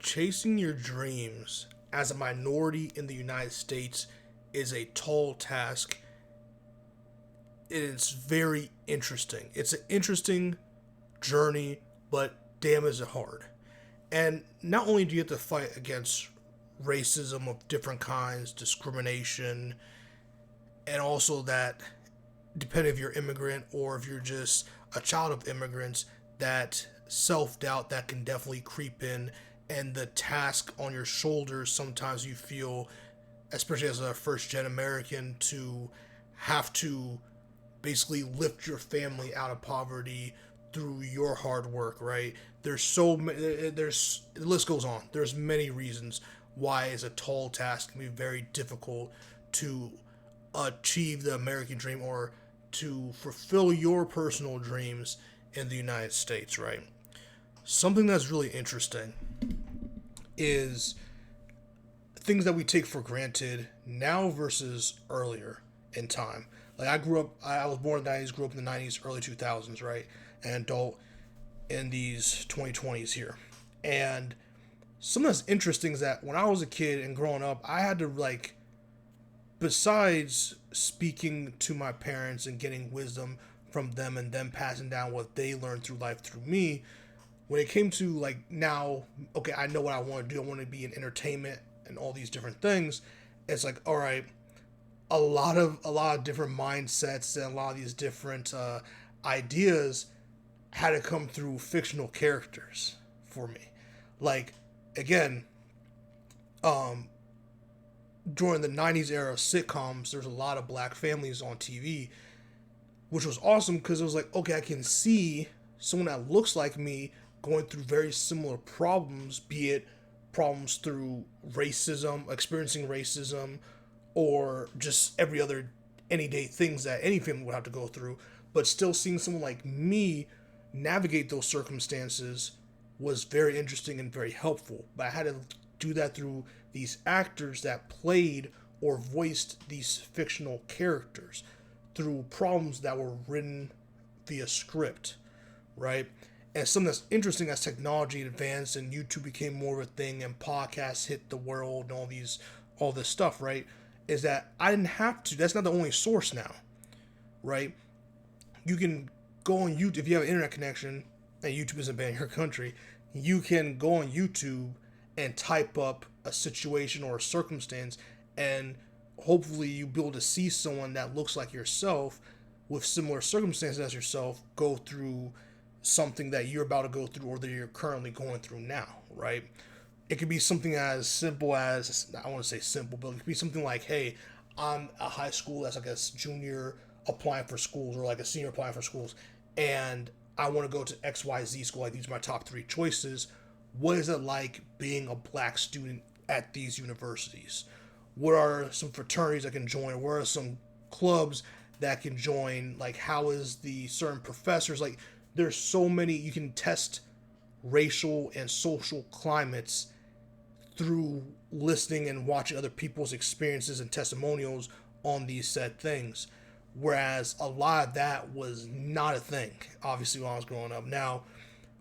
chasing your dreams as a minority in the United States is a tall task. It's very interesting. It's an interesting journey, but damn is it hard. And not only do you have to fight against racism of different kinds, discrimination, and also that, depending if you're immigrant or if you're just a child of immigrants, that self doubt that can definitely creep in, and the task on your shoulders sometimes you feel, especially as a first gen American, to have to basically lift your family out of poverty through your hard work, right? There's so many, there's, the list goes on. There's many reasons why it's a tall task, can be very difficult to achieve the American dream or to fulfill your personal dreams in the United States, right? Something that's really interesting is things that we take for granted now versus earlier in time. Like I was born in the 90s, grew up in the 90s, early 2000s, right? An adult in these 2020s here. And something that's interesting is that when I was a kid and growing up, I had to, like, besides speaking to my parents and getting wisdom from them and them passing down what they learned through life through me, when it came to, like, now, okay, I know what I want to do. I want to be in entertainment and all these different things. It's like, all right, a lot of different mindsets and a lot of these different ideas had to come through fictional characters for me. Like, again, during the 90s era of sitcoms, there's a lot of black families on TV, which was awesome because it was like, okay, I can see someone that looks like me going through very similar problems, be it problems through racism, experiencing racism, or just every other anyday things that any family would have to go through, but still seeing someone like me navigate those circumstances was very interesting and very helpful. But I had to do that through these actors that played or voiced these fictional characters through problems that were written via script, right? And something that's interesting as technology advanced and YouTube became more of a thing and podcasts hit the world and all this stuff, right? Is that I didn't have to. That's not the only source now, right? You can go on YouTube if you have an internet connection and YouTube isn't banned in your country. You can go on YouTube and type up a situation or a circumstance, and hopefully you'll be able to see someone that looks like yourself with similar circumstances as yourself go through something that you're about to go through or that you're currently going through now, right? It could be something as simple as, I want to say simple, but it could be something like, hey, I'm a high school that's like a junior applying for schools or like a senior applying for schools, and I want to go to XYZ school. Like, these are my top three choices. What is it like being a black student at these universities? What are some fraternities I can join? What are some clubs that I can join? Like, how is the certain professors? Like, there's so many. You can test racial and social climates through listening and watching other people's experiences and testimonials on these said things. Whereas a lot of that was not a thing, obviously, when I was growing up. Now,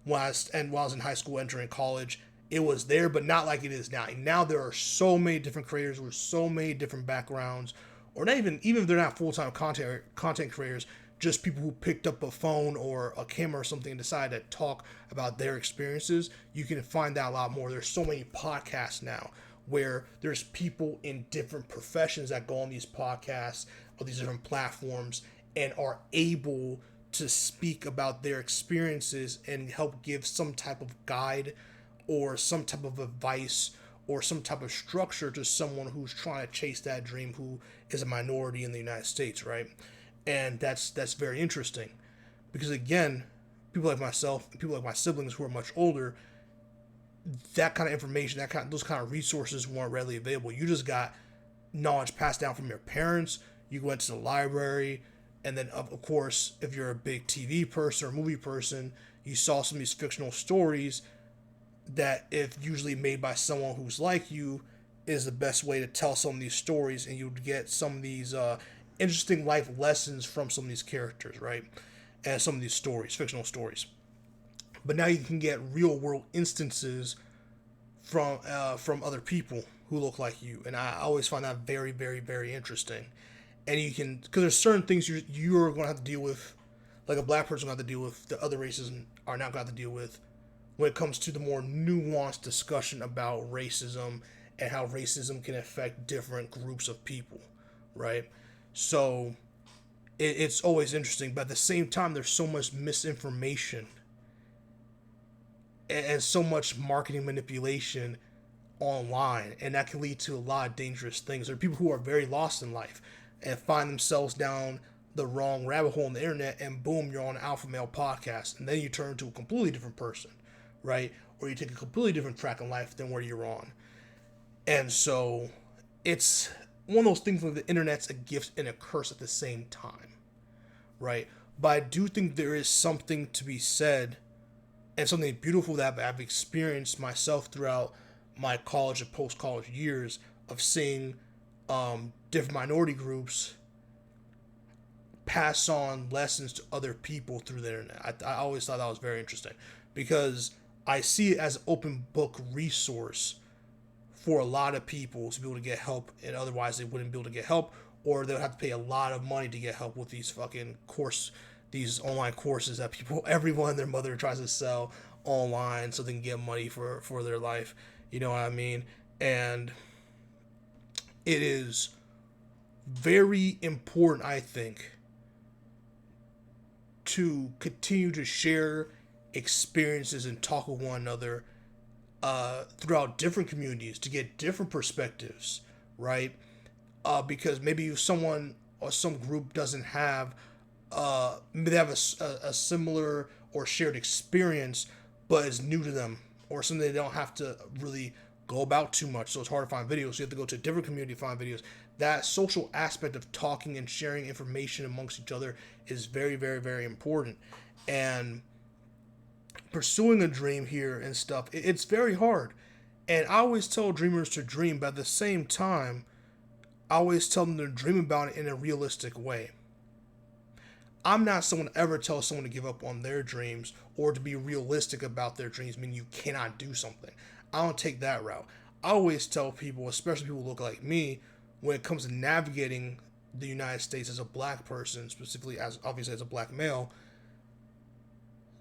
while I was in high school, entering college, it was there, but not like it is now. Now there are so many different creators with so many different backgrounds, or not even if they're not full-time content creators, just people who picked up a phone or a camera or something and decided to talk about their experiences. You can find that a lot more. There's so many podcasts now where there's people in different professions that go on these podcasts or these different platforms and are able to speak about their experiences and help give some type of guide or some type of advice or some type of structure to someone who's trying to chase that dream, who is a minority in the United States, right? And that's very interesting because, again, people like myself, people like my siblings who are much older, that kind of information, those kind of resources weren't readily available. You just got knowledge passed down from your parents. You went to the library, and then of course, if you're a big TV person or movie person, you saw some of these fictional stories that, if usually made by someone who's like you, is the best way to tell some of these stories, and you'd get some of these interesting life lessons from some of these characters, right? And some of these stories, fictional stories. But now you can get real world instances from other people who look like you, and I always find that very, very, very interesting. And you can, because there's certain things you're going to have to deal with, like a black person going to have to deal with, the other races are not going to have to deal with, when it comes to the more nuanced discussion about racism and how racism can affect different groups of people, right? So it's always interesting, but at the same time, there's so much misinformation and so much marketing manipulation online, and that can lead to a lot of dangerous things. There are people who are very lost in life and find themselves down the wrong rabbit hole on the internet, and boom, you're on an Alpha Male podcast, and then you turn into a completely different person, right? Or you take a completely different track in life than where you're on. And so it's one of those things where the internet's a gift and a curse at the same time, right? But I do think there is something to be said, and something beautiful that I've experienced myself throughout my college and post-college years, of seeing different minority groups pass on lessons to other people through the internet. I always thought that was very interesting, because I see it as an open book resource for a lot of people to be able to get help, and otherwise they wouldn't be able to get help, or they'll have to pay a lot of money to get help with these these online courses that everyone and their mother tries to sell online so they can get money for their life. You know what I mean? And it is very important, I think, to continue to share experiences and talk with one another throughout different communities to get different perspectives, right? Because maybe someone or some group doesn't have, maybe they have a similar or shared experience, but it's new to them, or something they don't have to really go about too much, so it's hard to find videos. So you have to go to a different community to find videos. That social aspect of talking and sharing information amongst each other is very, very, very important. And pursuing a dream here and stuff, it's very hard. And I always tell dreamers to dream, but at the same time, I always tell them to dream about it in a realistic way. I'm not someone to ever tell someone to give up on their dreams or to be realistic about their dreams, meaning you cannot do something. I don't take that route. I always tell people, especially people who look like me, when it comes to navigating the United States as a black person, specifically as obviously as a black male,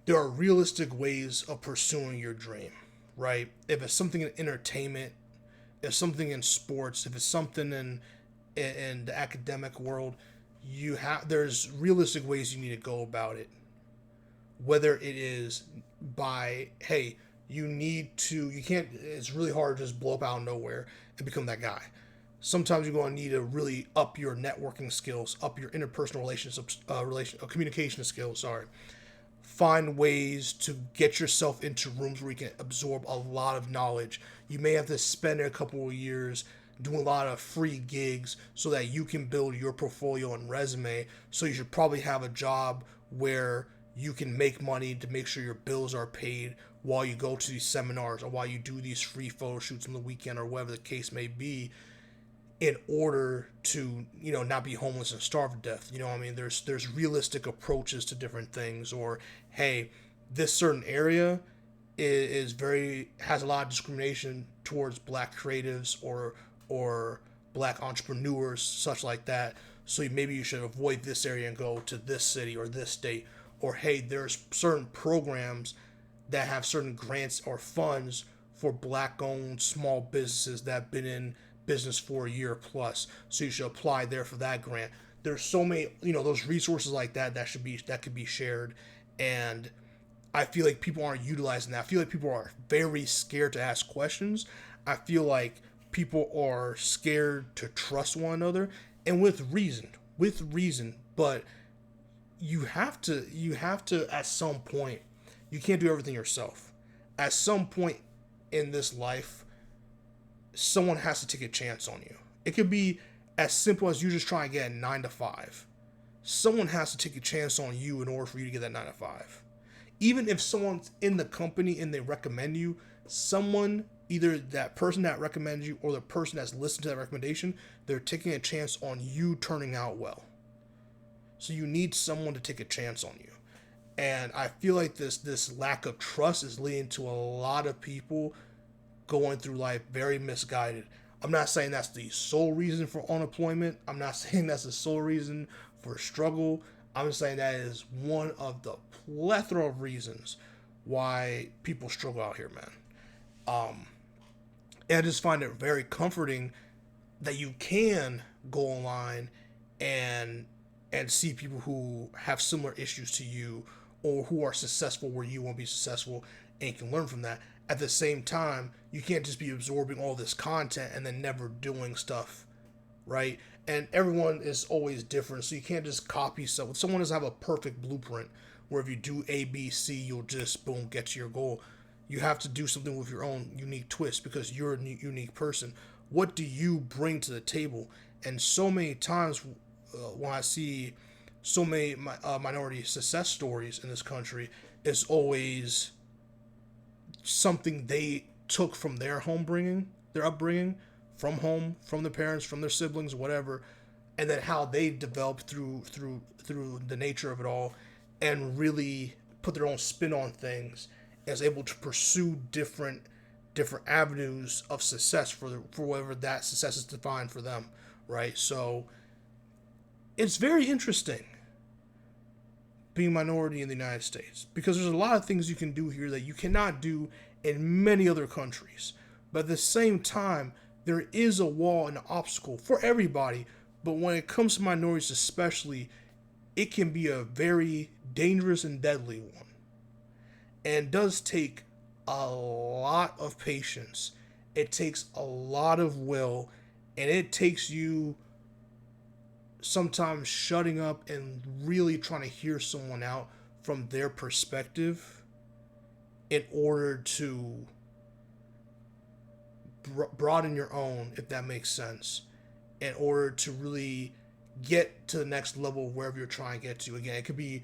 there are realistic ways of pursuing your dream, right? If it's something in entertainment, if it's something in sports, if it's something in the academic world, there's realistic ways you need to go about it. Whether it is by, hey, it's really hard to just blow up out of nowhere and become that guy. Sometimes you're going to need to really up your networking skills, up your interpersonal relationships, communication skills, find ways to get yourself into rooms where you can absorb a lot of knowledge. You may have to spend a couple of years doing a lot of free gigs so that you can build your portfolio and resume. So you should probably have a job where you can make money to make sure your bills are paid while you go to these seminars or while you do these free photo shoots on the weekend or whatever the case may be, in order to, not be homeless and starve to death. You know what I mean? There's realistic approaches to different things. Or, hey, this certain area has a lot of discrimination towards black creatives or black entrepreneurs, such like that. So maybe you should avoid this area and go to this city or this state. Or, hey, there's certain programs that have certain grants or funds for black-owned small businesses that have been in business for a year plus. So you should apply there for that grant. There's so many, those resources like that could be shared. And I feel like people aren't utilizing that. I feel like people are very scared to ask questions. I feel like people are scared to trust one another, and with reason. But you have to at some point, you can't do everything yourself. At some point in this life, someone has to take a chance on you. It could be as simple as you just trying to get a 9 to 5. Someone has to take a chance on you in order for you to get that 9 to 5. Even if someone's in the company and they recommend you, someone, either that person that recommends you or the person that's listened to that recommendation, they're taking a chance on you turning out well. So you need someone to take a chance on you. And I feel like this lack of trust is leading to a lot of people going through life very misguided. I'm not saying that's the sole reason for unemployment. I'm not saying that's the sole reason for struggle. I'm saying that is one of the plethora of reasons why people struggle out here, man. And I just find it very comforting that you can go online and see people who have similar issues to you or who are successful where you won't be successful, and you can learn from that. At the same time, you can't just be absorbing all this content and then never doing stuff, right? And everyone is always different, so you can't just copy stuff. Someone doesn't have a perfect blueprint where if you do A, B, C, you'll just boom get to your goal. You have to do something with your own unique twist because you're a unique person. What do you bring to the table? And so many times when I see so many minority success stories in this country, it's always something they took from their upbringing, from home, from their parents, from their siblings, whatever, and then how they developed through the nature of it all, and really put their own spin on things, as able to pursue different avenues of success for whatever that success is defined for them, right? So it's very interesting being a minority in the United States because there's a lot of things you can do here that you cannot do in many other countries. But at the same time, there is a wall and an obstacle for everybody. But when it comes to minorities especially, it can be a very dangerous and deadly one. And does take a lot of patience. It takes a lot of will, and it takes you sometimes shutting up and really trying to hear someone out from their perspective in order to broaden your own, if that makes sense, in order to really get to the next level wherever you're trying to get to. Again, it could be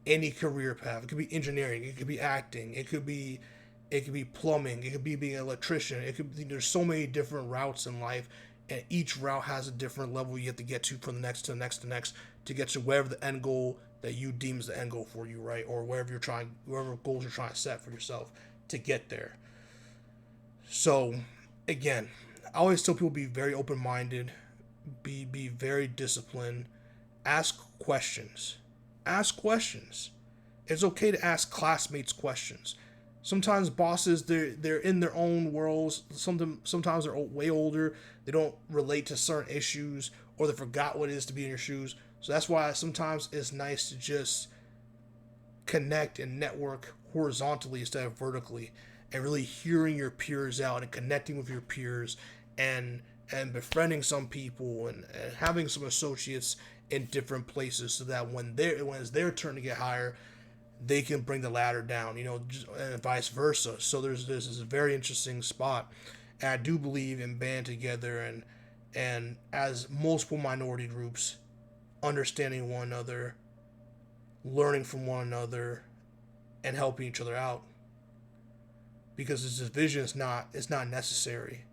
any career path. It could be engineering. It could be acting. It could be plumbing. It could be being an electrician. There's so many different routes in life, and each route has a different level you have to get to from the next to the next to the next to get to wherever the end goal that you deem is the end goal for you, right? Or wherever goals you're trying to set for yourself to get there. So, again, I always tell people be very open-minded, be very disciplined, ask questions. Ask questions. It's okay to ask classmates questions. Sometimes bosses, they're in their own worlds. Sometimes they're way older. They don't relate to certain issues, or they forgot what it is to be in your shoes. So that's why sometimes it's nice to just connect and network horizontally instead of vertically, and really hearing your peers out and connecting with your peers and befriending some people and having some associates in different places so that when it's their turn to get higher, they can bring the ladder down, and vice versa. So there's this very interesting spot. And I do believe in band together and as multiple minority groups, understanding one another, learning from one another, and helping each other out. Because this division is not necessary.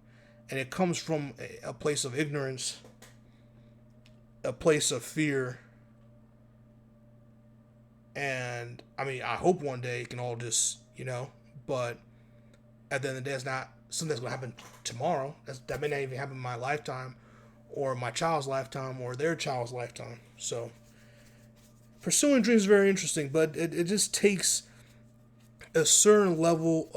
And it comes from a place of ignorance, a place of fear. And I mean, I hope one day it can all just, but at the end of the day, it's not something that's going to happen tomorrow. That may not even happen in my lifetime or my child's lifetime or their child's lifetime. So pursuing dreams is very interesting, but it just takes a certain level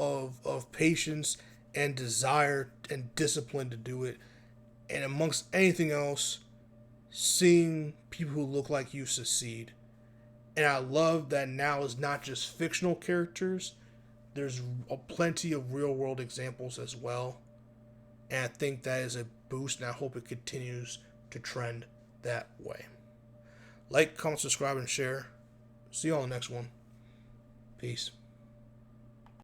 of patience and desire and discipline to do it. And amongst anything else, seeing people who look like you succeed. And I love that now it's not just fictional characters. There's plenty of real world examples as well. And I think that is a boost, and I hope it continues to trend that way. Like, comment, subscribe, and share. See you on the next one. Peace.